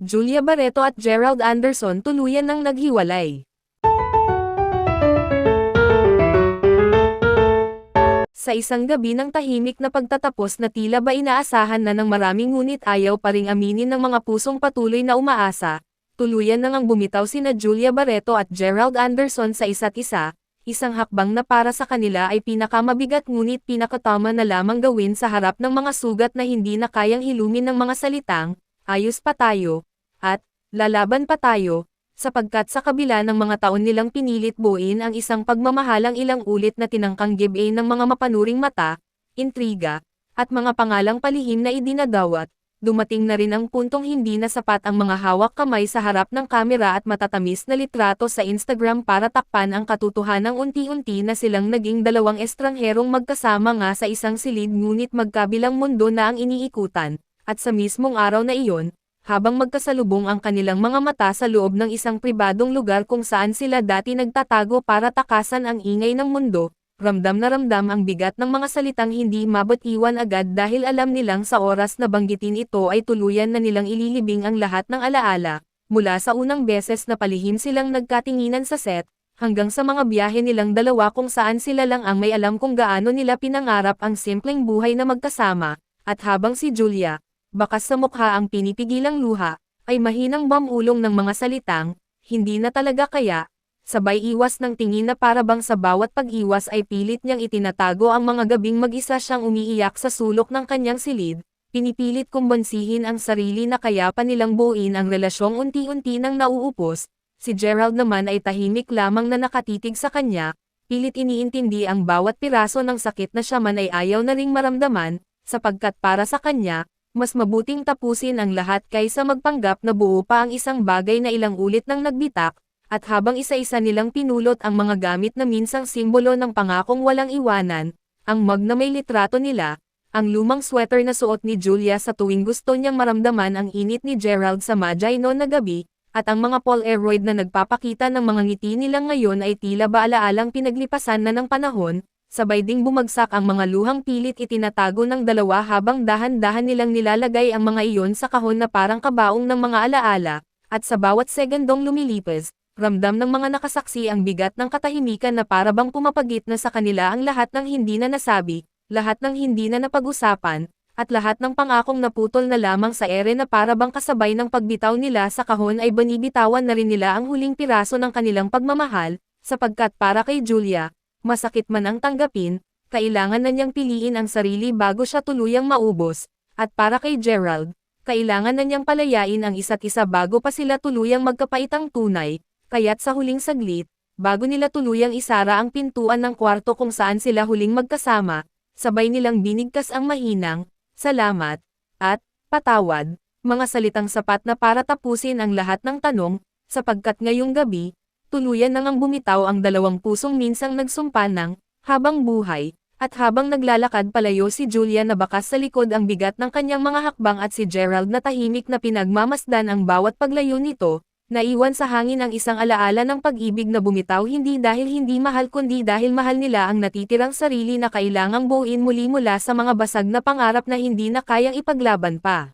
Julia Barreto at Gerald Anderson tuluyan ng naghiwalay. Sa isang gabi ng tahimik na pagtatapos na tila ba inaasahan na ng maraming ngunit ayaw pa ring aminin ng mga pusong patuloy na umaasa, tuluyan na ngang bumitaw sina Julia Barreto at Gerald Anderson sa isa't isa, isang hakbang na para sa kanila ay pinakamabigat ngunit pinakatama na lamang gawin sa harap ng mga sugat na hindi na kayang hilumin ng mga salitang, ayos pa tayo, at, lalaban pa tayo, sapagkat sa kabila ng mga taon nilang pinilit buuin ang isang pagmamahalang ilang ulit na tinangkang giveaway ng mga mapanuring mata, intriga, at mga pangalang palihim na idinadawat, dumating na rin ang puntong hindi na sapat ang mga hawak kamay sa harap ng kamera at matatamis na litrato sa Instagram para takpan ang katotohanang unti-unti na silang naging dalawang estrangherong magkasama nga sa isang silid ngunit magkabilang mundo na ang iniikutan, at sa mismong araw na iyon, habang magkasalubong ang kanilang mga mata sa loob ng isang pribadong lugar kung saan sila dati nagtatago para takasan ang ingay ng mundo, ramdam na ramdam ang bigat ng mga salitang hindi mabot-iwan agad dahil alam nilang sa oras na banggitin ito ay tuluyan na nilang ililibing ang lahat ng alaala, mula sa unang beses na palihim silang nagkatinginan sa set, hanggang sa mga biyahe nilang dalawa kung saan sila lang ang may alam kung gaano nila pinangarap ang simpleng buhay na magkasama, at habang si Julia, bakas sa mukha ang pinipigilang luha, ay mahinang bamulong ng mga salitang, hindi na talaga kaya, sabay iwas ng tingin na para bang sa bawat pag-iwas ay pilit niyang itinatago ang mga gabing mag-isa siyang umiiyak sa sulok ng kanyang silid, pinipilit kumbonsihin ang sarili na kaya pa nilang buuin ang relasyong unti-unti nang nauupos, si Gerald naman ay tahimik lamang na nakatitig sa kanya, pilit iniintindi ang bawat piraso ng sakit na siya man ay ayaw na ring maramdaman, sapagkat para sa kanya, mas mabuting tapusin ang lahat kaysa magpanggap na buo pa ang isang bagay na ilang ulit nang nagbitak, at habang isa-isa nilang pinulot ang mga gamit na minsang simbolo ng pangakong walang iwanan, ang mug na may litrato nila, ang lumang sweater na suot ni Julia sa tuwing gusto niyang maramdaman ang init ni Gerald sa Majay noon na gabi, at ang mga Polaroid na nagpapakita ng mga ngiti nilang ngayon ay tila ba alaalang pinaglipasan na ng panahon, sabay ding bumagsak ang mga luhang pilit itinatago ng dalawa habang dahan-dahan nilang nilalagay ang mga iyon sa kahon na parang kabaong ng mga alaala, at sa bawat segundong lumilipas, ramdam ng mga nakasaksi ang bigat ng katahimikan na para bang pumapagit na sa kanila ang lahat ng hindi na nasabi, lahat ng hindi na napag-usapan, at lahat ng pangakong naputol na lamang sa ere na para bang kasabay ng pagbitaw nila sa kahon ay binibitawan na rin nila ang huling piraso ng kanilang pagmamahal, sapagkat para kay Julia, masakit man ang tanggapin, kailangan na niyang piliin ang sarili bago siya tuluyang maubos, at para kay Gerald, kailangan na niyang palayain ang isa't isa bago pa sila tuluyang magkapaitang tunay, kaya't sa huling saglit, bago nila tuluyang isara ang pintuan ng kwarto kung saan sila huling magkasama, sabay nilang binigkas ang mahinang, salamat, at, patawad, mga salitang sapat na para tapusin ang lahat ng tanong, sapagkat ngayong gabi, tuluyan nang bumitaw ang dalawang pusong minsang nagsumpa ng, habang buhay, at habang naglalakad palayo si Julia na bakas sa likod ang bigat ng kanyang mga hakbang at si Gerald na tahimik na pinagmamasdan ang bawat paglayo nito, naiwan sa hangin ang isang alaala ng pag-ibig na bumitaw hindi dahil hindi mahal kundi dahil mahal nila ang natitirang sarili na kailangang buuin muli mula sa mga basag na pangarap na hindi na kayang ipaglaban pa.